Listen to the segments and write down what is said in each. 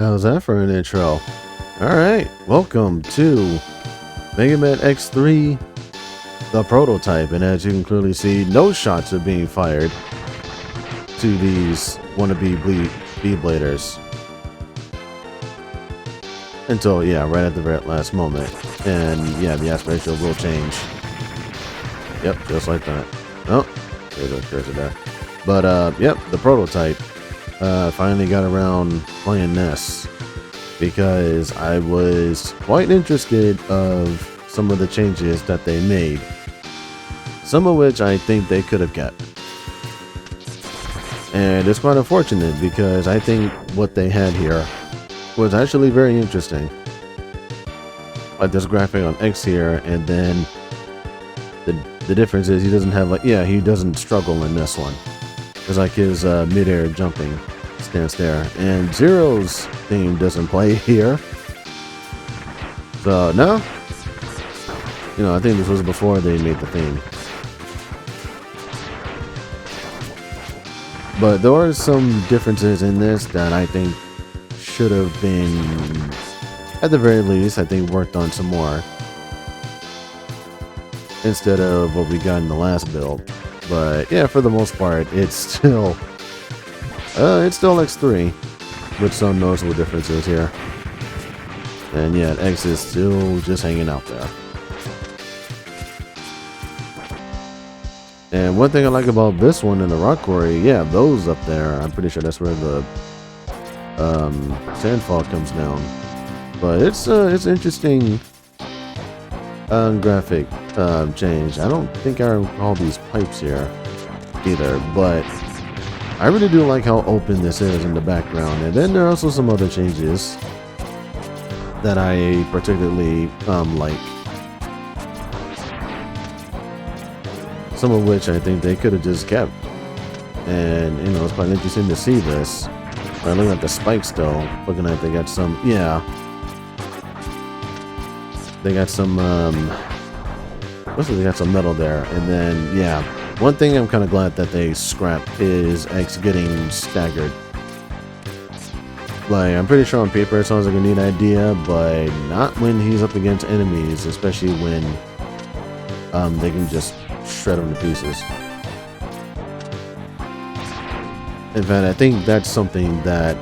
How's that for an intro? Alright, welcome to Mega Man X3, the prototype, and as you can clearly see, no shots are being fired to these wannabe B-bladers. Until, yeah, right at the very last moment. And, yeah, the aspect ratio will change. Yep, just like that. Oh, there's a cursor there. But, yep, the prototype. Finally got around playing this because I was quite interested of some of the changes that they made, some of which I think they could have kept. And it's quite unfortunate because I think what they had here was actually very interesting. Like this graphic on X here, and then the difference is he doesn't have like, yeah, he doesn't struggle in this one. It's like his mid-air jumping stance there. And Zero's theme doesn't play here. So, no. You know, I think this was before they made the theme. But there are some differences in this that I think should have been, at the very least, I think worked on some more. Instead of what we got in the last build. But yeah, for the most part, it's still X3 with some noticeable differences here. And yeah, X is still just hanging out there. And one thing I like about this one in the rock quarry, yeah, those up there, I'm pretty sure that's where the sandfall comes down. But it's interesting graphic change. I don't think I recall these pipes here either, but I really do like how open this is in the background. And then there are also some other changes that I particularly like. Some of which I think they could have just kept. And you know, it's quite interesting to see this. Right, looking at the spikes though, looking like they got some, yeah. They got some looks like they got some metal there. And then yeah, one thing I'm kind of glad that they scrapped is X getting staggered. Like, I'm pretty sure on paper it sounds like a neat idea, but not when he's up against enemies, especially when they can just shred them to pieces. In fact, I think that's something that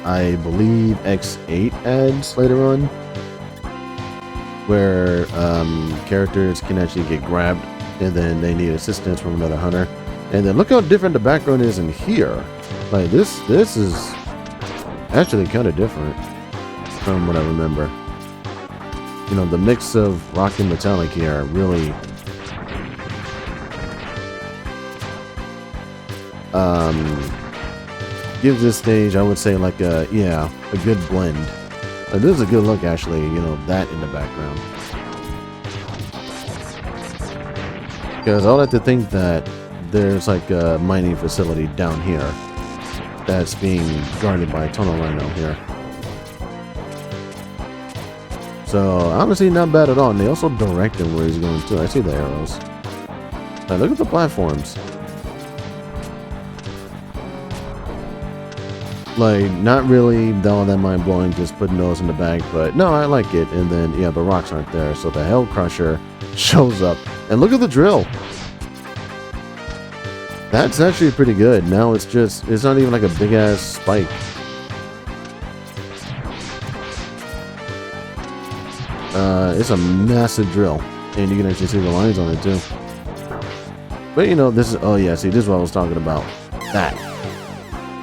I believe X8 adds later on, where characters can actually get grabbed and then they need assistance from another hunter. And then look how different the background is in here. Like this is actually kind of different from what I remember. You know, the mix of rock and metallic here really gives this stage, I would say, like a good blend. Like, this is a good look, actually, you know, that in the background. Because I like to think that there's like a mining facility down here that's being guarded by a tunnel rhino here. So honestly, not bad at all. And they also direct him where he's going to. I see the arrows. Now look at the platforms. Like, not really all that mind-blowing, just putting those in the bag, but no, I like it. And then, yeah, the rocks aren't there, so the Hell Crusher shows up. And look at the drill! That's actually pretty good. Now it's not even like a big-ass spike. It's a massive drill, and you can actually see the lines on it, too. But, you know, this is, oh yeah, see, this is what I was talking about.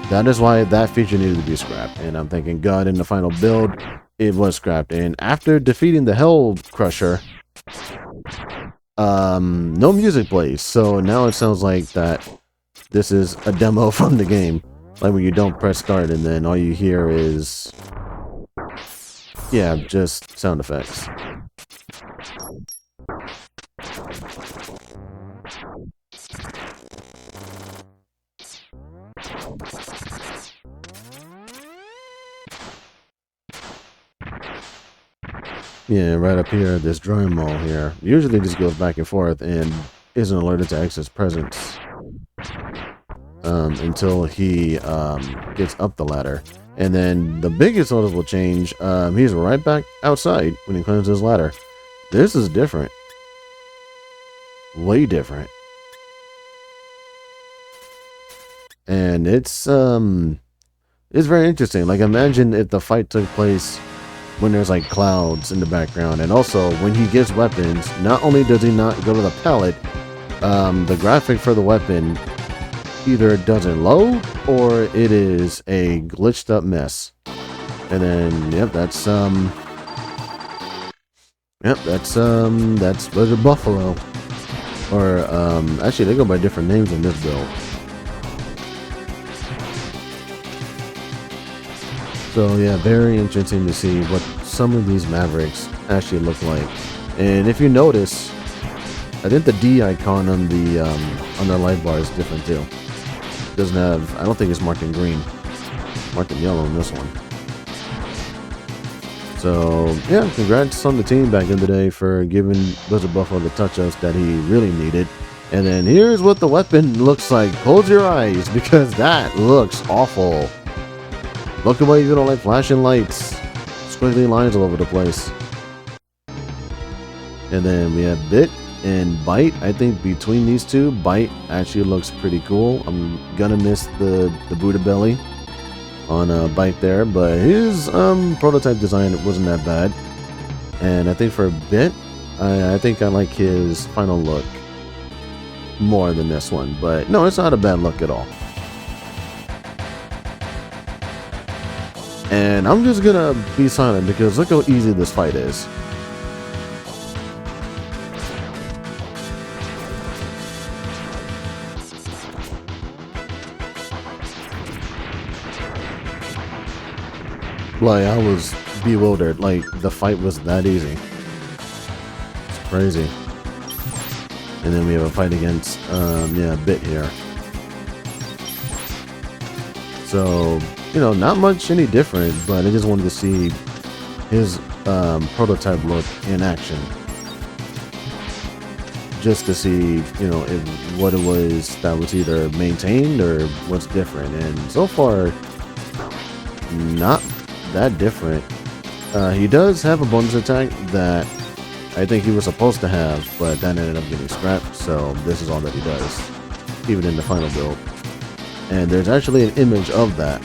That is why that feature needed to be scrapped. And I'm thinking, God, in the final build, it was scrapped. And after defeating the Hell Crusher, no music plays. So now it sounds like that this is a demo from the game. Like when you don't press start and then all you hear is, yeah, just sound effects. Yeah, right up here, this drawing mall here. Usually just goes back and forth and isn't alerted to X's presence until he gets up the ladder. And then the biggest noticeable change, he's right back outside when he climbs his ladder. This is different. Way different. And it's very interesting. Like, imagine if the fight took place when there's like clouds in the background. And also when he gets weapons, not only does he not go to the palette, the graphic for the weapon either doesn't load or it is a glitched up mess. And then that's Blizzard Buffalo. Or actually they go by different names in this build. So yeah, very interesting to see what some of these Mavericks actually look like. And if you notice, I think the D icon on their light bar is different too. It doesn't have, I don't think it's marked in green. It's marked in yellow on this one. So yeah, congrats on the team back in the day for giving Blizzard Buffalo the touch-ups that he really needed. And then here's what the weapon looks like. Close your eyes because that looks awful. Look away if you don't like flashing lights. Squiggly lines all over the place. And then we have Bit and Bite. I think between these two, Bite actually looks pretty cool. I'm gonna miss the Buddha belly on Bite there, but his prototype design wasn't that bad. And I think for Bit, I think I like his final look more than this one. But no, it's not a bad look at all. And I'm just gonna be silent because look how easy this fight is. Like, I was bewildered. Like, the fight was that easy. It's crazy. And then we have a fight against, Bit here. So, you know, not much any different, but I just wanted to see his prototype look in action. Just to see, you know, what it was that was either maintained or what's different. And so far, not that different. He does have a bonus attack that I think he was supposed to have, but that ended up getting scrapped, so this is all that he does, even in the final build. And there's actually an image of that.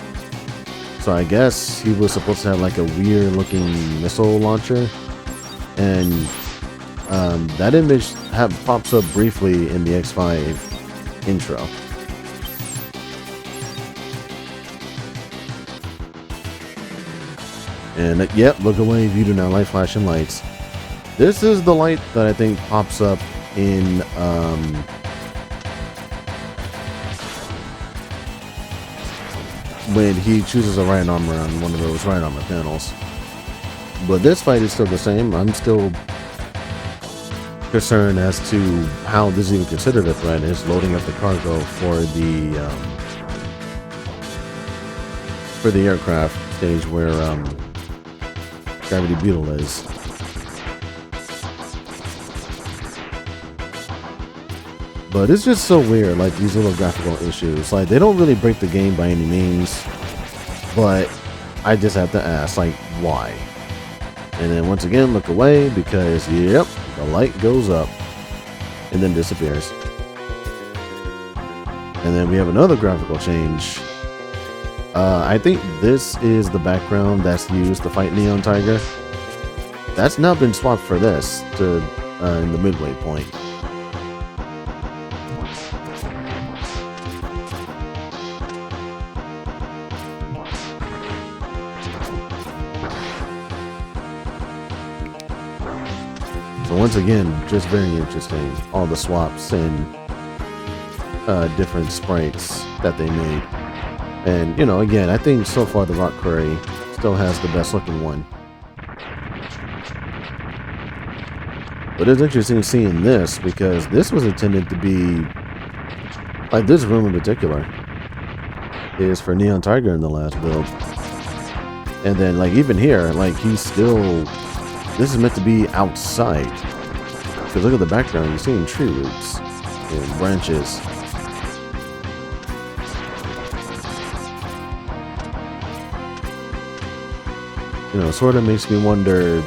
So I guess he was supposed to have like a weird looking missile launcher, and that image pops up briefly in the X5 intro. And yep, look away if you do not like flashing lights. This is the light that I think pops up in when he chooses a right arm around one of those right armor panels. But this fight is still the same. I'm still concerned as to how this is even considered a threat. Is loading up the cargo for the aircraft stage where Gravity Beetle is. But it's just so weird, like these little graphical issues. Like, they don't really break the game by any means, but I just have to ask, like, why? And then once again, look away because, yep, the light goes up and then disappears. And then we have another graphical change. I think this is the background that's used to fight Neon Tiger. That's now been swapped for this to in the midway point. So once again, just very interesting. All the swaps and different sprites that they made. And, you know, again, I think so far the Rock Quarry still has the best looking one. But it's interesting seeing this because this was intended to be, like this room in particular, is for Neon Tiger in the last build. And then, like, even here, like, he's still, this is meant to be outside. Because look at the background, you're seeing tree roots and branches. you know, sort of makes me wonder,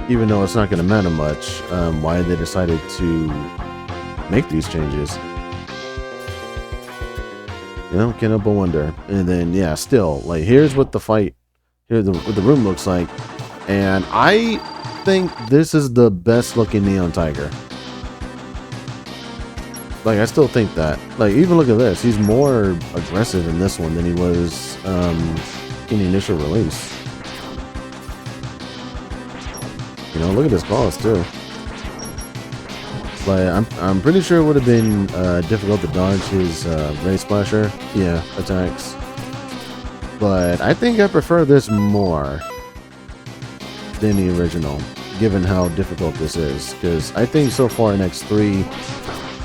even though it's not going to matter much, why they decided to make these changes. You know, can't help but wonder. And then, yeah, still, like, here's what the fight, here's what the room looks like. And I think this is the best looking Neon Tiger. Like, I still think that. Like, even look at this. He's more aggressive in this one than he was in the initial release. You know, look at his claws, too. Like, I'm pretty sure it would have been difficult to dodge his ray splasher, yeah, attacks. But I think I prefer this more than the original, given how difficult this is. Because I think so far in X3,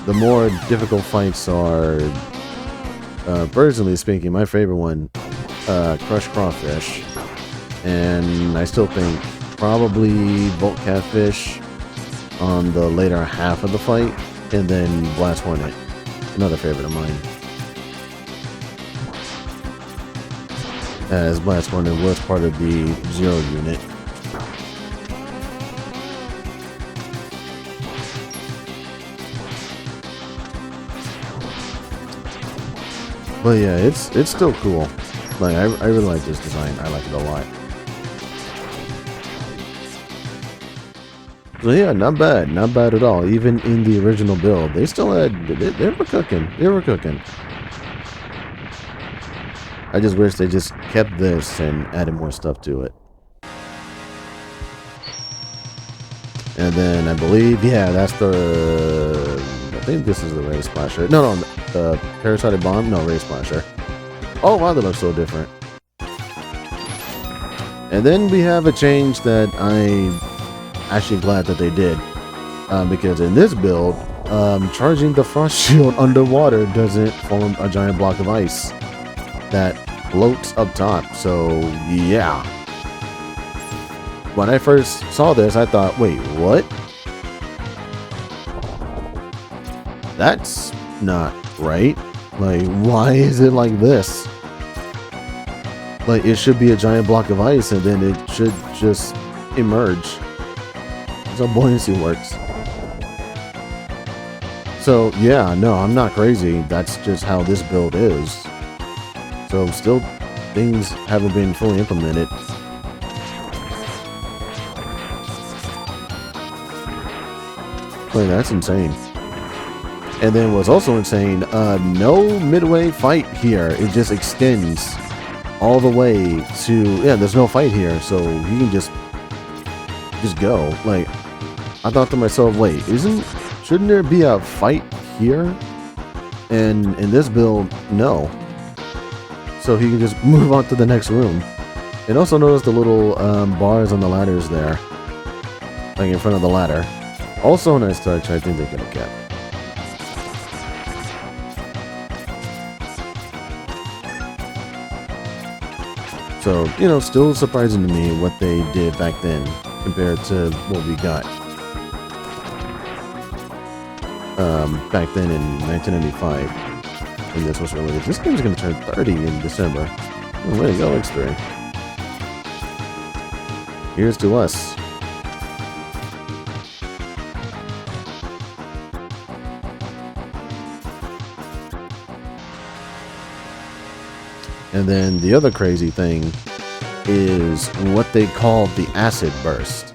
the more difficult fights are, personally speaking, my favorite one, Crushed Crawfish. And I still think probably Bolt Catfish on the later half of the fight, and then Blast Hornet, another favorite of mine. As Blast Hornet was part of the Zero unit. But yeah, it's still cool. Like, I really like this design. I like it a lot. So yeah, not bad at all. Even in the original build, they still had, they were cooking. I just wish they just kept this and added more stuff to it. And then I believe, yeah, that's the, I think this is the Ray Splasher. No, the Parasitic Bomb, no, Ray Splasher. Oh wow, that looks so different. And then we have a change that I'm actually glad that they did, because in this build, charging the Frost Shield underwater doesn't form a giant block of ice that floats up top. So yeah, when I first saw this, I thought, wait, what? That's not right. Like, why is it like this? Like, it should be a giant block of ice and then it should just emerge. That's how buoyancy works. So yeah, no, I'm not crazy. That's just how this build is. So still, things haven't been fully implemented. Like, that's insane. And then what's also insane, no midway fight here. It just extends all the way to, yeah, there's no fight here, so you can just go. Like, I thought to myself, wait, shouldn't there be a fight here? And in this build, no. So he can just move on to the next room. And also notice the little bars on the ladders there, like in front of the ladder. Also a nice touch. I think they could have kept. So, you know, still surprising to me what they did back then compared to what we got back then in 1995 when this was released. This game's going to turn 30 in December. Oh, way to go, X3. Here's to us. And then the other crazy thing is what they call the acid burst.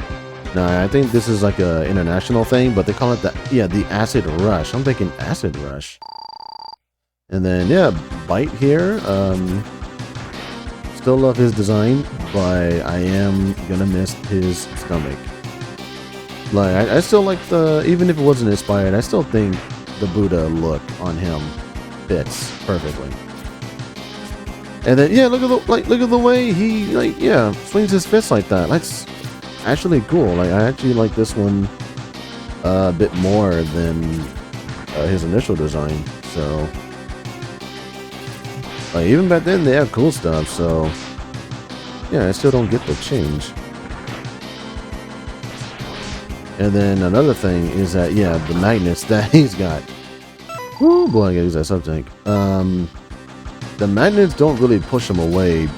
Now, I think this is like a international thing, but they call it the acid rush. I'm thinking acid rush. And then, yeah, Bite here. Still love his design, but I am gonna miss his stomach. Like, I still like even if it wasn't inspired, I still think the Buddha look on him fits perfectly. And then, yeah, look at the way he, like, yeah, swings his fist like that. That's actually cool. Like, I actually like this one a bit more than his initial design. So, like, even back then they have cool stuff. So, yeah, I still don't get the change. And then another thing is that, yeah, the magnets that he's got. Oh boy, I gotta use that sub tank. The magnets don't really push him away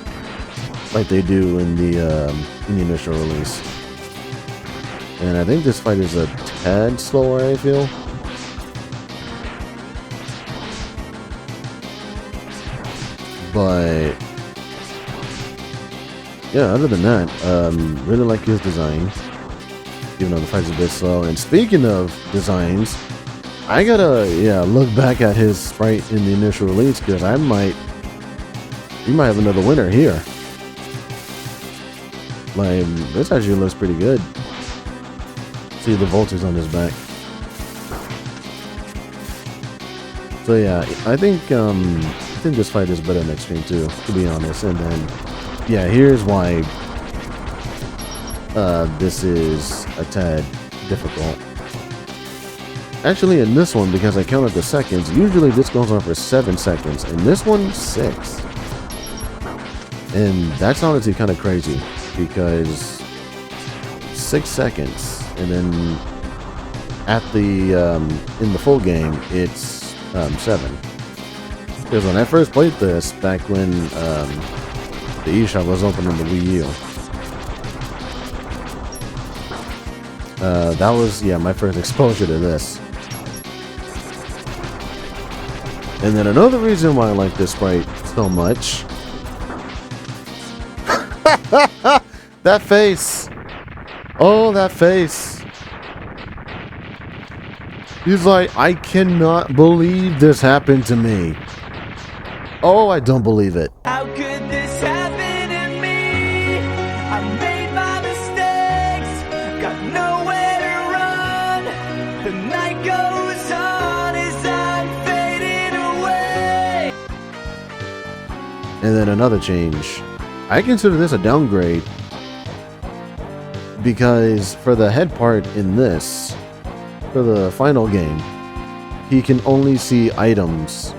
like they do in the initial release. And I think this fight is a tad slower, I feel. But yeah, other than that, really like his design, even though the fight's a bit slow. And speaking of designs, I gotta look back at his sprite in the initial release, because we might have another winner here. Like, this actually looks pretty good. See the vultures on his back. So yeah, I think this fight is better than Extreme 2, to be honest. And then yeah, here's why this is a tad difficult. Actually, in this one, because I counted the seconds, usually this goes on for 7 seconds, and this one 6. And that's honestly kind of crazy, because 6 seconds, and then at the in the full game it's 7. Because when I first played this back when the eShop was open on the Wii U, that was my first exposure to this. And then another reason why I like this sprite so much, that face. Oh, that face. He's like, I cannot believe this happened to me. Oh, I don't believe it. How could this happen to me? I made my mistakes, got nowhere to run. The night goes on as I'm fading away. And then another change. I consider this a downgrade, because for the head part in this, for the final game, he can only see items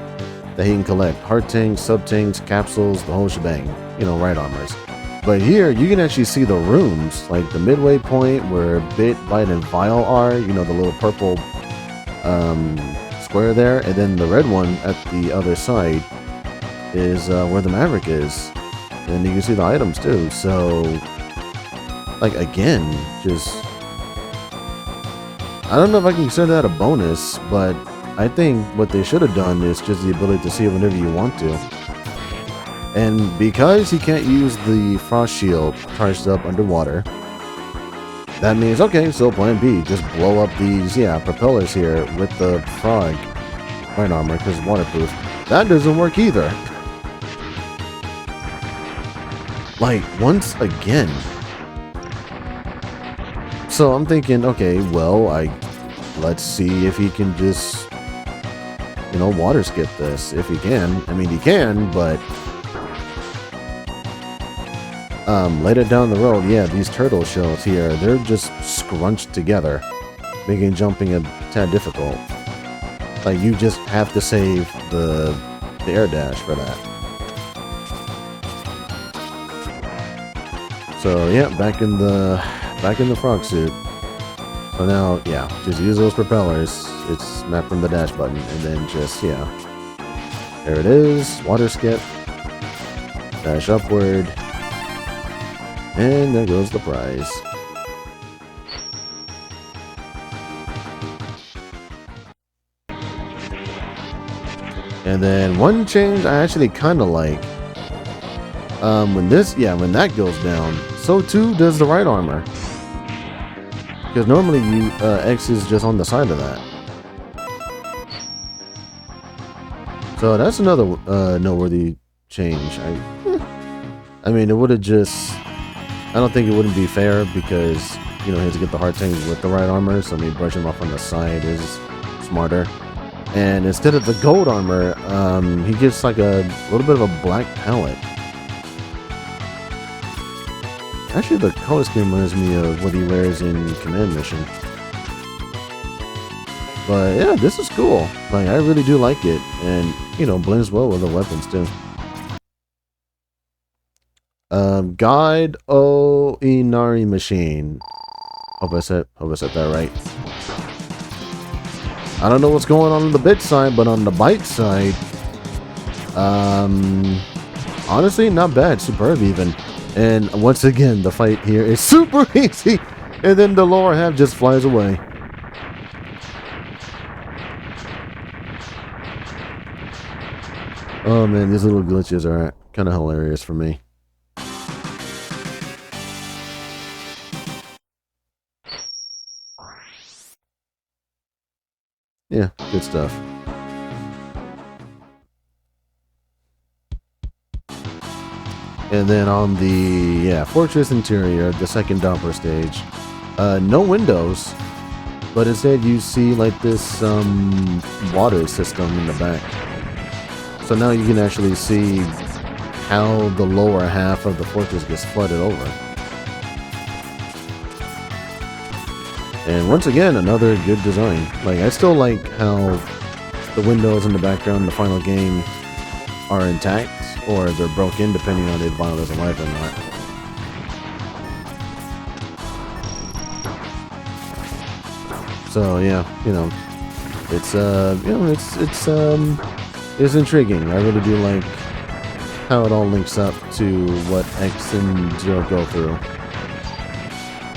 that he can collect. Heart tanks, sub tanks, capsules, the whole shebang. You know, right armors. But here, you can actually see the rooms, like the midway point where Bit, Bite, and Vial are. You know, the little purple square there. And then the red one at the other side is where the Maverick is. And you can see the items too. So, like, again, just, I don't know if I can consider that a bonus, but I think what they should have done is just the ability to see it whenever you want to. And because he can't use the frost shield charged up underwater, that means, okay, so plan B, just blow up these, propellers here with the frog right armor, because it's waterproof. That doesn't work either. Like, once again. So I'm thinking, okay, well, let's see if he can just, water skip this. If he can. I mean, he can, but later down the road, these turtle shells here, they're just scrunched together, making jumping a tad difficult. Like, you just have to save the air dash for that. So yeah, back in the frog suit. So now, just use those propellers. It's mapped from the dash button, and then just, there it is. Water skip. Dash upward. And there goes the prize. And then one change I actually kind of like. When that goes down, so too does the right armor. Because normally X is just on the side of that. So that's another noteworthy change. I mean, it would have just, I don't think it wouldn't be fair, because he has to get the heart tanks with the right armor, so maybe brushing him off on the side is smarter. And instead of the gold armor, he gets like a little bit of a black palette. Actually, the color scheme reminds me of what he wears in Command Mission. But yeah, this is cool. Like, I really do like it, and blends well with the weapons too. God O Inari Machine. Hope I said that right. I don't know what's going on the bit side, but on the bite side, honestly, not bad. Superb even. And once again, the fight here is super easy. And then the lower half just flies away. Oh man, these little glitches are kind of hilarious for me. Yeah, good stuff. And then on the fortress interior, the second dumper stage, no windows, but instead you see like this water system in the back. So now you can actually see how the lower half of the fortress gets flooded over. And once again, another good design. Like, I still like how the windows in the background in the final game are intact, or they're broken, depending on if Violet is alive or not. So yeah, you know, it's intriguing. I really do like how it all links up to what X and Zero go through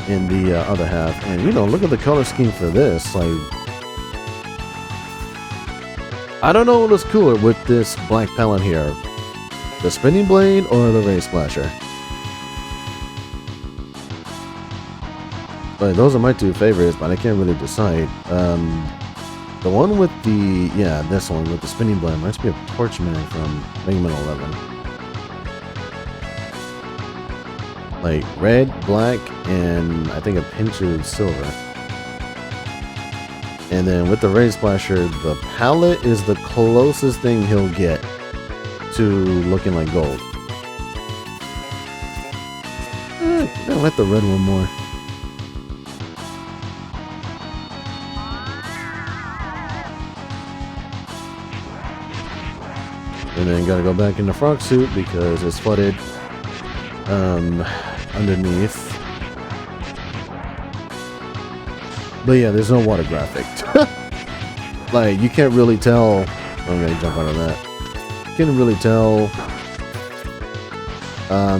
in the other half. And you know, look at the color scheme for this. Like, I don't know what was cooler with this black palette here, the spinning blade or the ray splasher. But those are my two favorites, but I can't really decide. The one with the this one with the spinning blade reminds me of Torchman from Mega Man 11. Like red, black, and I think a pinch of silver. And then with the ray splasher, the palette is the closest thing he'll get to looking like gold. I like the red one more. And then gotta go back in the frog suit because it's flooded underneath. But yeah, there's no water graphic. Like, you can't really tell. I'm gonna jump out of that. You can't really tell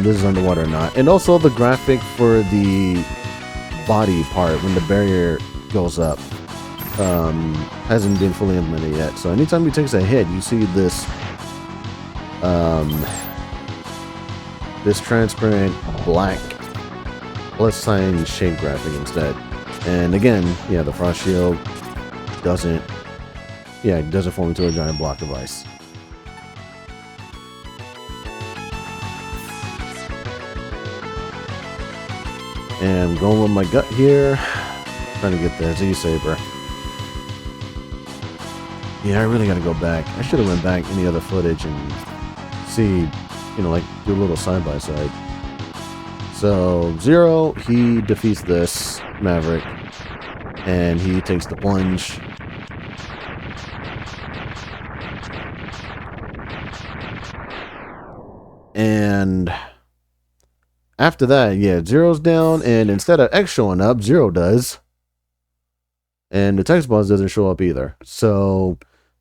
this is underwater or not. And also the graphic for the body part when the barrier goes up hasn't been fully implemented yet. So anytime he takes a hit, you see this this transparent black plus sign shape graphic instead. And again, yeah, the frost shield doesn't form into a giant block of ice. And I'm going with my gut here, trying to get the Z-Saber. Yeah, I really gotta go back. I should have went back any other footage and see, you know, like do a little side by side. So Zero, he defeats this Maverick, and he takes the plunge. And after that, yeah, Zero's down, and instead of X showing up, Zero does. And the text box doesn't show up either. So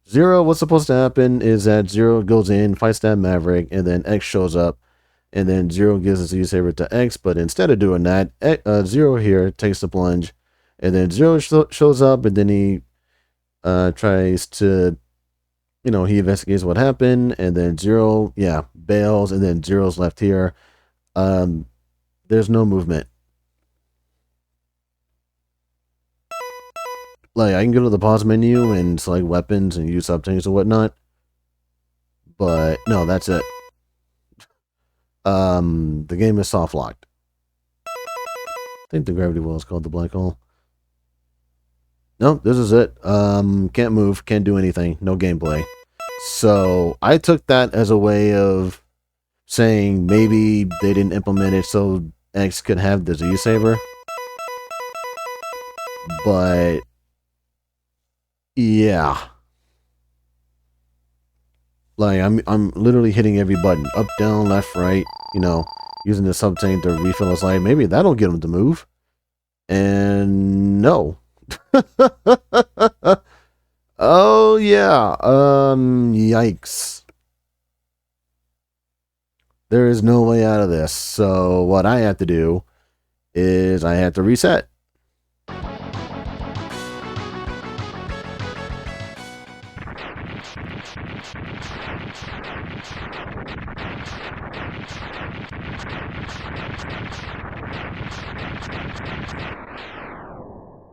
Zero, what's supposed to happen is that Zero goes in, fights that Maverick, and then X shows up, and then Zero gives his Z-Saber to X. But instead of doing that, Zero here takes the plunge, and then Zero shows up, and then he tries to, you know, he investigates what happened, and then Zero, yeah, bails, and then Zero's left here. There's no movement. Like, I can go to the pause menu and select weapons and use subtanks and whatnot. But no, that's it. The game is soft locked. I think the gravity well is called the black hole. No, this is it. Can't move, can't do anything, no gameplay. So I took that as a way of saying maybe they didn't implement it so X could have the Z-Saber. But yeah. Like, I'm literally hitting every button. Up, down, left, right, you know, using the sub-tank to refill his life. Maybe that'll get him to move. And no. Oh yeah. Yikes. There is no way out of this. So what I have to do is I have to reset.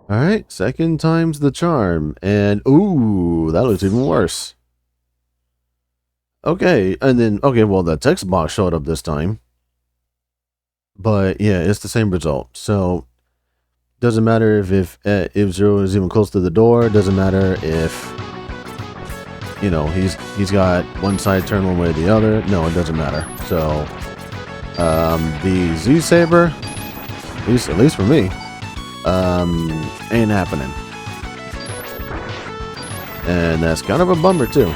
Alright, second time's the charm. And, ooh, that looks even worse. Okay, and then, okay, well, the text box showed up this time. But, yeah, it's the same result. So, doesn't matter if 0 is even close to the door. Doesn't matter if, you know, he's got one side turned one way or the other. No, it doesn't matter. So, the Z-Saber, at least for me, ain't happening. And that's kind of a bummer too,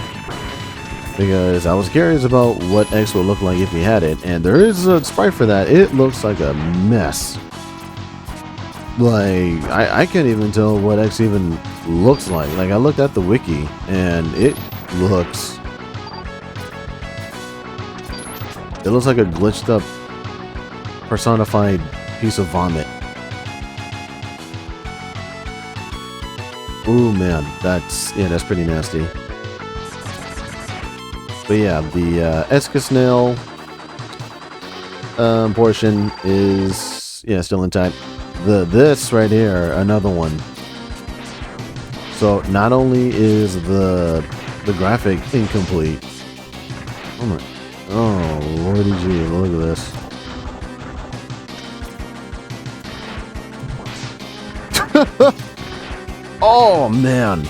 because I was curious about what X would look like if he had it, and there is a sprite for that. It looks like a mess. Like, I can't even tell what X even looks like. Like, I looked at the wiki and it looks like a glitched up personified piece of vomit. Ooh, man, that's pretty nasty. But yeah, the Eska Snail portion is still intact. This right here, another one. So not only is the graphic incomplete. Oh lordy gee, look at this. Oh man.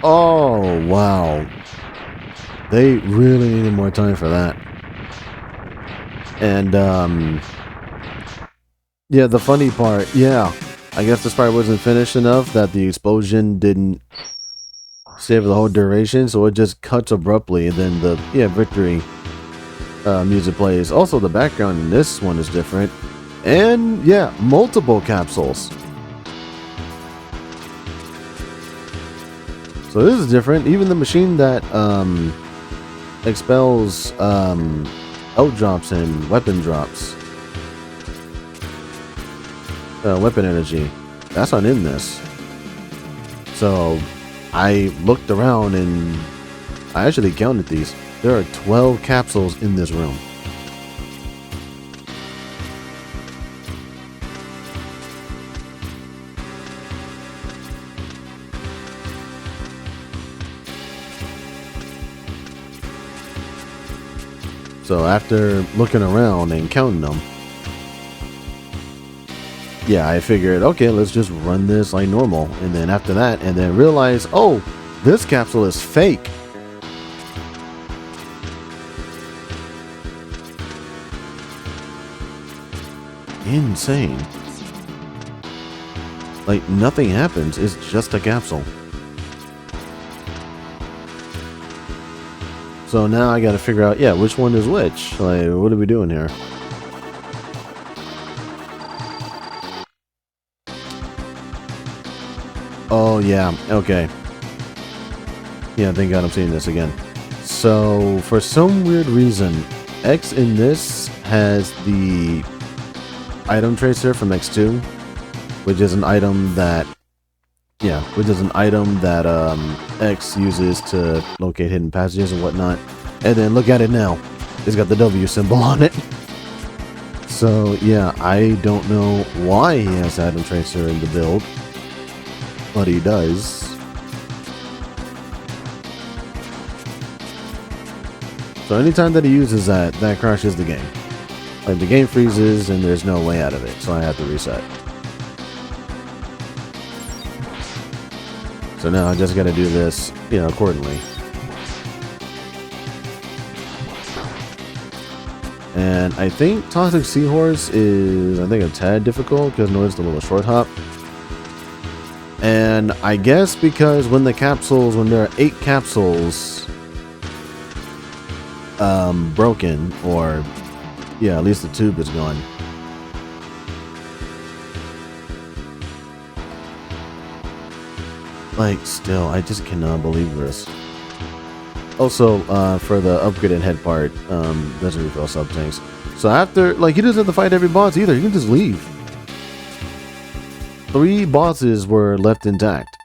Oh wow. They really needed more time for that. And yeah, the funny part, I guess the sprite wasn't finished enough that the explosion didn't save the whole duration, so it just cuts abruptly, and then the victory music plays. Also, the background in this one is different, and multiple capsules. So this is different. Even the machine that expels out drops and weapon drops, weapon energy, that's not in this. So I looked around and I actually counted these. There are 12 capsules in this room. So after looking around and counting them, I figured, okay, let's just run this like normal. And then after that, and then realize, oh, this capsule is fake. Insane. Like, nothing happens. It's just a capsule. So now I gotta figure out, which one is which. Like, what are we doing here? Oh, yeah. Okay. Yeah, thank God I'm seeing this again. So, for some weird reason, X in this has the item tracer from X2, which is an item that X uses to locate hidden passages and whatnot. And then look at it now. It's got the W symbol on it. So I don't know why he has item tracer in the build, but he does. So anytime that he uses that crashes the game. Like, the game freezes and there's no way out of it, so I have to reset. So now I just gotta do this, accordingly. And I think Toxic Seahorse is, a tad difficult because notice the little short hop. And I guess because when there are 8 capsules broken, or at least the tube is gone. Like, still, I just cannot believe this. Also, for the upgraded head part, doesn't refill sub tanks. So after, like, he doesn't have to fight every boss either. He can just leave. 3 bosses were left intact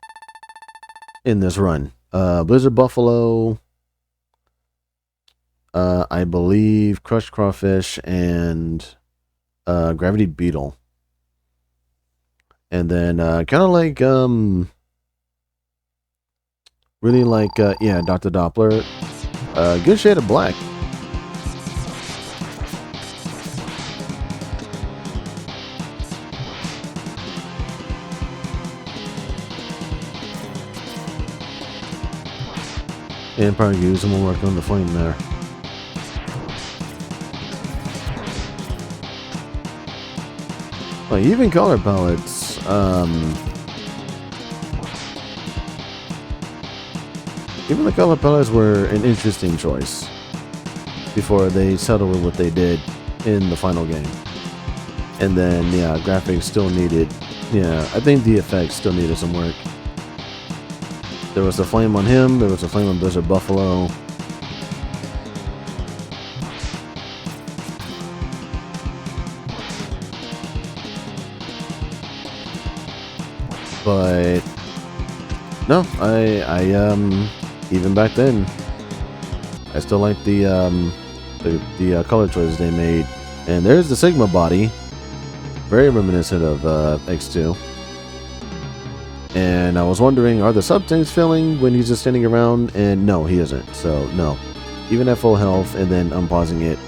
in this run. Blizzard Buffalo, I believe Crushed Crawfish, and Gravity Beetle. And then kind of like really like yeah, Dr. Doppler. Good shade of black. And probably use some more work on the flame there. Like, even color palettes, even the color palettes were an interesting choice before they settled with what they did in the final game. And then, yeah, graphics still needed, yeah, I think the effects still needed some work. There was a flame on him, there was a flame on Blizzard Buffalo. But no, I even back then, I still like the color choices they made. And there's the Sigma body, very reminiscent of X2. And I was wondering, are the sub tanks filling when he's just standing around? And no, he isn't. So no, even at full health, and then unpausing it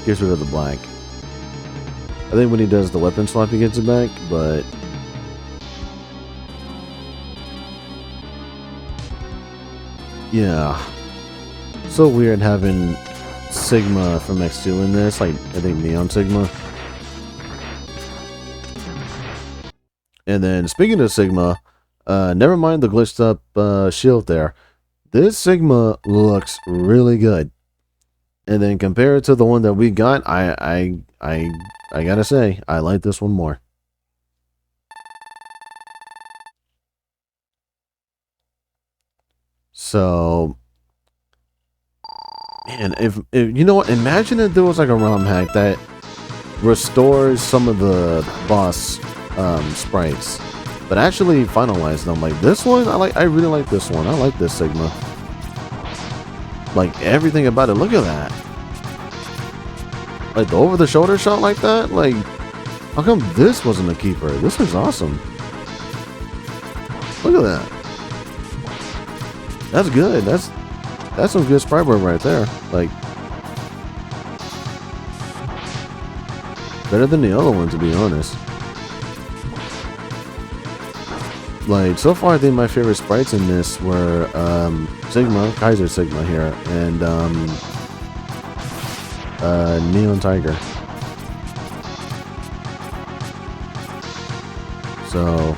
gets rid of the black. I think when he does the weapon swap, he gets it back, but. Yeah, so weird having Sigma from X2 in this, like, I think Neon Sigma. And then, speaking of Sigma, never mind the glitched up shield there. This Sigma looks really good. And then compared to the one that we got, I gotta say, I like this one more. So, man, if you know what, imagine if there was like a ROM hack that restores some of the boss sprites, but actually finalized them. Like this one, I really like this one. I like this Sigma. Like everything about it. Look at that. Like the over-the-shoulder shot like that. Like, how come this wasn't a keeper? This is awesome. Look at that. That's good. That's some good sprite work right there. Like, better than the other one, to be honest. Like, so far I think my favorite sprites in this were Sigma, Kaiser Sigma here, and Neon Tiger. So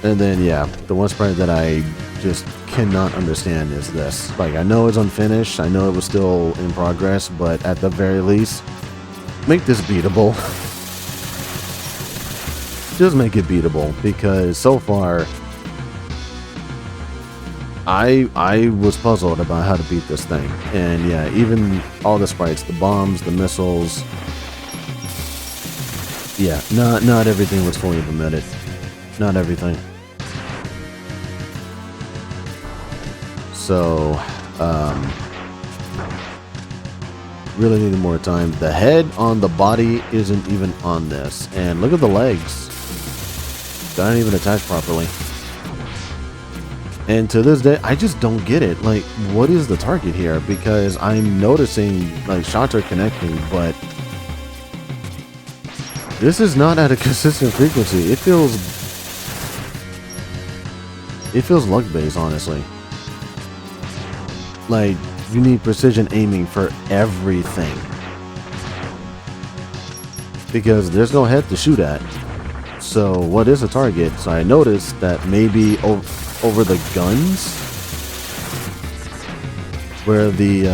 and then, yeah, the one sprite that I just cannot understand is this. Like, I know it's unfinished, I know it was still in progress, but at the very least, make this beatable. Just make it beatable, because so far, I was puzzled about how to beat this thing. And yeah, even all the sprites, the bombs, the missiles, yeah, not everything was fully implemented. Not everything. So, really needed more time. The head on the body isn't even on this. And look at the legs. They aren't even attached properly. And to this day, I just don't get it. Like, what is the target here? Because I'm noticing, like, shots are connecting, but this is not at a consistent frequency. It feels luck-based, honestly. Like, you need precision aiming for everything. Because there's no head to shoot at. So, what is a target? So I noticed that maybe over the guns, where the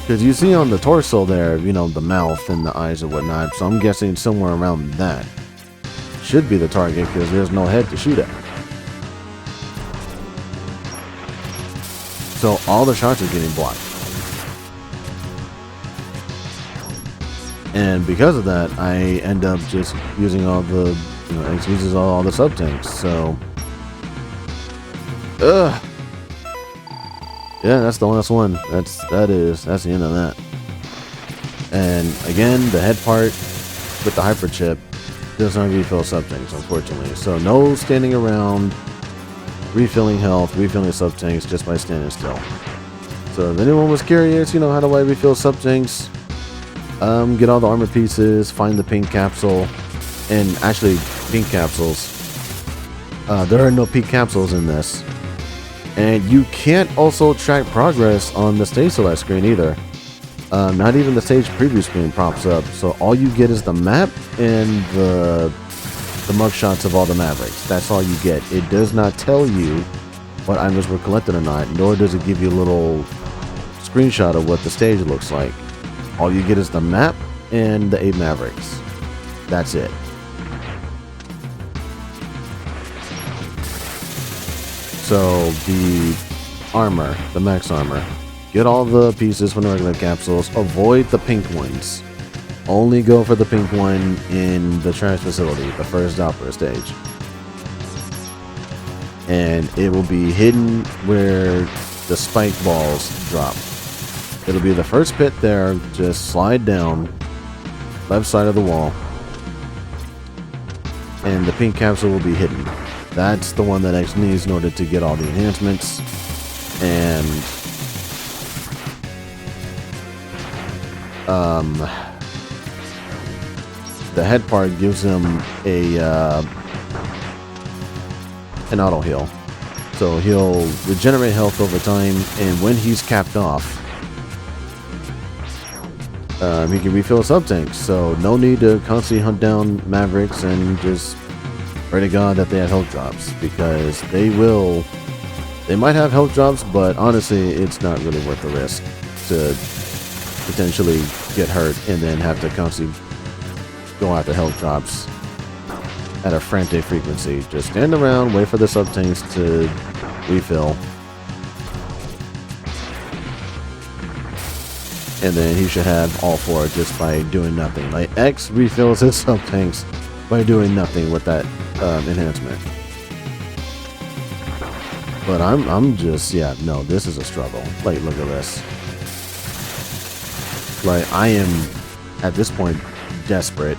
Because you see on the torso there, you know, the mouth and the eyes and whatnot. So I'm guessing somewhere around that should be the target because there's no head to shoot at. So all the shots are getting blocked. And because of that, I end up just using all the, you know, X uses all the sub tanks. So, yeah, that's the last one. That's the end of that. And again, the head part with the hyper chip does not refill sub tanks, unfortunately. So no standing around, refilling health, refilling sub tanks just by standing still. So if anyone was curious, you know, how do I refill sub tanks? Get all the armor pieces, find the pink capsule, and actually pink capsules. There are no pink capsules in this. And you can't also track progress on the stage select screen either. Not even the stage preview screen pops up. So all you get is the map and the mugshots of all the Mavericks. That's all you get. It does not tell you what items were collected or not, nor does it give you a little screenshot of what the stage looks like. All you get is the map and the 8 Mavericks. That's it. So the armor, the max armor, get all the pieces from the regular capsules, avoid the pink ones. Only go for the pink one in the trash facility, the first opera stage. And it will be hidden where the spike balls drop. It'll be the first pit there, just slide down, left side of the wall, and the pink capsule will be hidden. That's the one that X needs in order to get all the enhancements. And the head part gives him an auto heal. So he'll regenerate health over time, and when he's capped off, he can refill sub tanks. So no need to constantly hunt down Mavericks and just pray to God that they have health drops, because they might have health drops, but honestly, it's not really worth the risk to potentially get hurt and then have to constantly go after health drops at a frantic frequency. Just stand around, wait for the sub tanks to refill, and then he should have all 4 just by doing nothing. Like, X refills his sub tanks by doing nothing with that enhancement. But I'm just, yeah, no, this is a struggle. Like, look at this. Like, I am at this point desperate,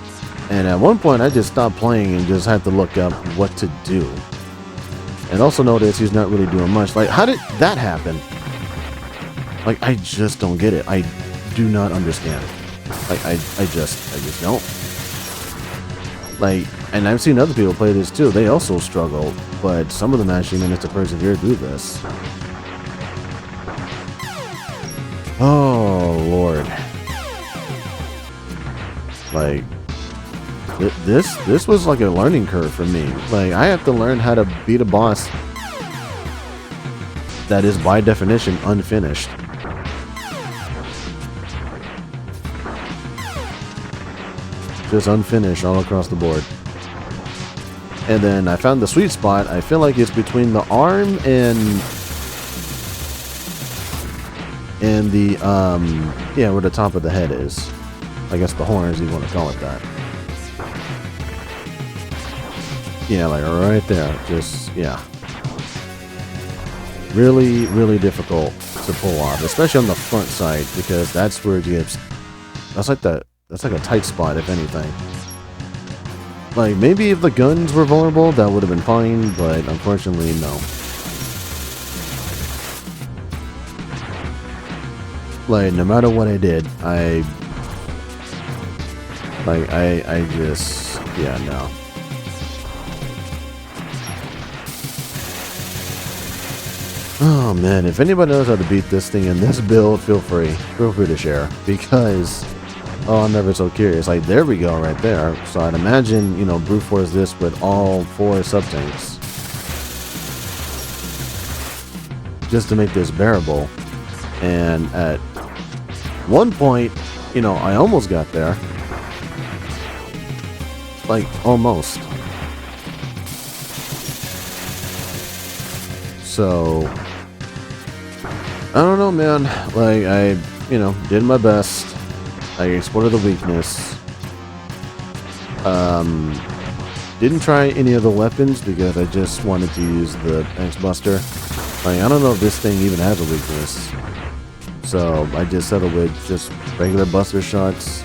and at one point I just stopped playing and just had to look up what to do. And also notice he's not really doing much. Like, how did that happen? Like, I just don't get it. I do not understand. Like, I just don't. Like, and I've seen other people play this too. They also struggle, but some of them actually manage to persevere through this. Oh, Lord. Like, this was like a learning curve for me. Like, I have to learn how to beat a boss that is by definition unfinished. Just unfinished all across the board. And then I found the sweet spot. I feel like it's between the arm and the yeah, where the top of the head is. I guess the horns, you want to call it that. Yeah, like right there. Just, yeah. Really, really difficult to pull off, especially on the front side, because that's where it gets, that's like a tight spot, if anything. Like, maybe if the guns were vulnerable, that would have been fine, but unfortunately, no. Like, no matter what I did, I just, yeah, no. Oh man, if anybody knows how to beat this thing in this build, feel free to share, because oh, I'm never so curious. Like, there we go right there. So I'd imagine, you know, brute force this with all 4 sub tanks just to make this bearable. And at one point, you know, I almost got there. Like, almost. So, I don't know, man. Like, I, you know, did my best. I explored the weakness. Didn't try any of the weapons because I just wanted to use the X-Buster. Like, I don't know if this thing even has a weakness. So, I just settled with just regular Buster shots,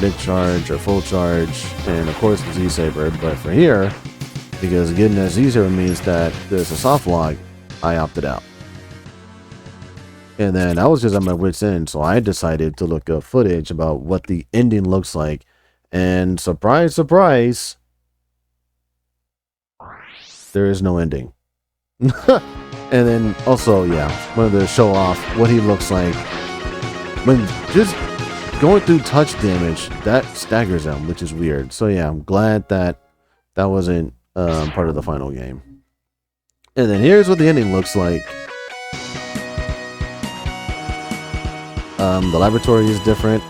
mid-charge or full charge, and of course the Z-Saber. But for here, because getting that Z-Saber means that there's a soft lock, I opted out. And then I was just at my wit's end, so I decided to look up footage about what the ending looks like. And surprise, surprise, there is no ending. And then also, yeah, wanted to show off what he looks like when just going through touch damage. That staggers him, which is weird. So yeah, I'm glad that that wasn't part of the final game. And then here's what the ending looks like. The laboratory is different.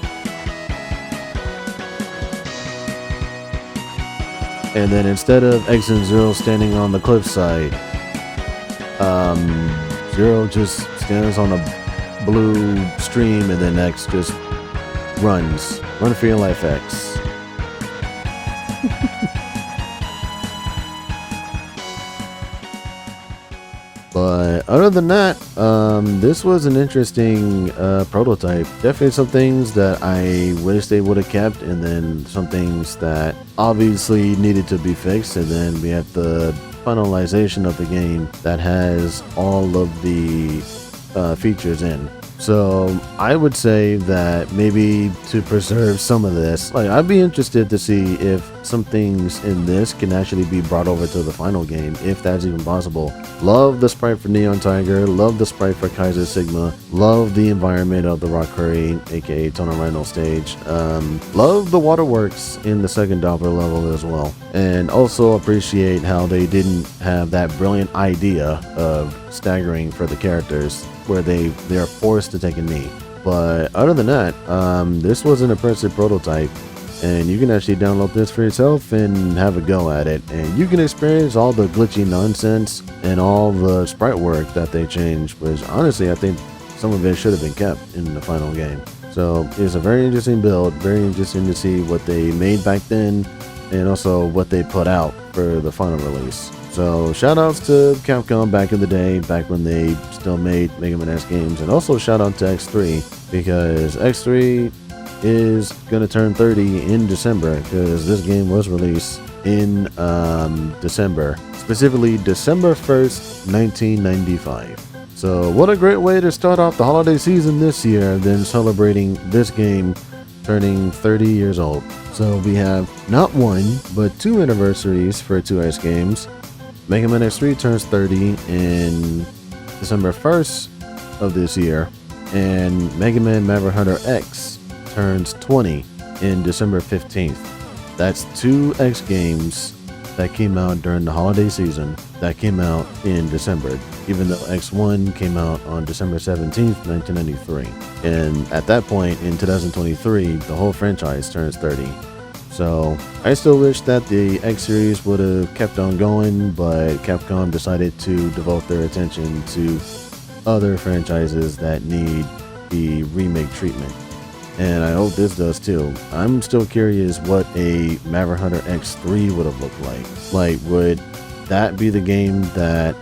And then instead of X and Zero standing on the cliffside, Zero just stands on a blue stream, and then X just runs. Run for your life, X. But other than that, this was an interesting prototype. Definitely some things that I wish they would have kept, and then some things that obviously needed to be fixed. And then we have the finalization of the game that has all of the features in. So I would say that maybe to preserve some of this, like, I'd be interested to see if some things in this can actually be brought over to the final game, if that's even possible. Love the sprite for Neon Tiger, love the sprite for Kaiser Sigma, love the environment of the Rock Curry, aka Tono Rhino stage, love the waterworks in the second Doppler level as well, and also appreciate how they didn't have that brilliant idea of staggering for the characters where they are forced to take a knee. But other than that, this was an impressive prototype, and you can actually download this for yourself and have a go at it, and you can experience all the glitchy nonsense and all the sprite work that they changed, which honestly I think some of it should have been kept in the final game. So it's a very interesting build, very interesting to see what they made back then and also what they put out for the final release. So shoutouts to Capcom back in the day, back when they still made Mega Man X games, and also shout out to X3, because X3 is gonna turn 30 in December, because this game was released in December, specifically December 1st, 1995. So what a great way to start off the holiday season this year, than celebrating this game turning 30 years old. So we have not one, but two anniversaries for 2X games. Mega Man X3 turns 30 in December 1st of this year, and Mega Man Maverick Hunter X turns 20 in December 15th. That's two X games that came out during the holiday season that came out in December, even though X1 came out on December 17th, 1993. And at that point in 2023, the whole franchise turns 30. So I still wish that the X series would have kept on going, but Capcom decided to devote their attention to other franchises that need the remake treatment. And I hope this does too. I'm still curious what a Maverick Hunter X3 would have looked like. Like, would that be the game that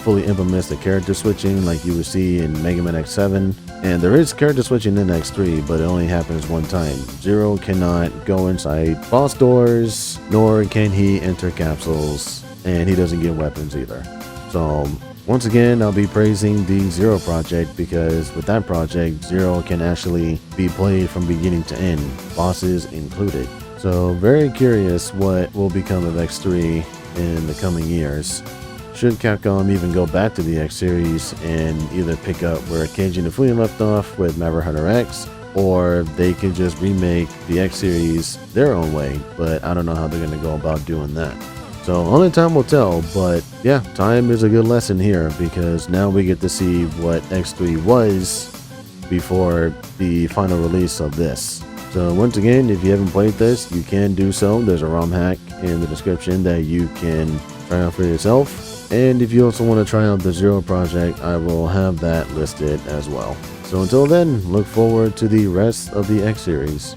fully implements the character switching like you would see in Mega Man X7? And there is character switching in X3, but it only happens one time. Zero cannot go inside boss doors, nor can he enter capsules, and he doesn't get weapons either. So once again, I'll be praising the Zero project, because with that project, Zero can actually be played from beginning to end, bosses included. So very curious what will become of X3 in the coming years. Should Capcom even go back to the X series and either pick up where Keiji Inafune left off with Maverick Hunter X, or they could just remake the X series their own way, but I don't know how they're going to go about doing that. So only time will tell, but yeah, time is a good lesson here, because now we get to see what X3 was before the final release of this. So once again, if you haven't played this, you can do so. There's a ROM hack in the description that you can try out for yourself. And if you also want to try out the Zero project, I will have that listed as well. So until then, look forward to the rest of the X series.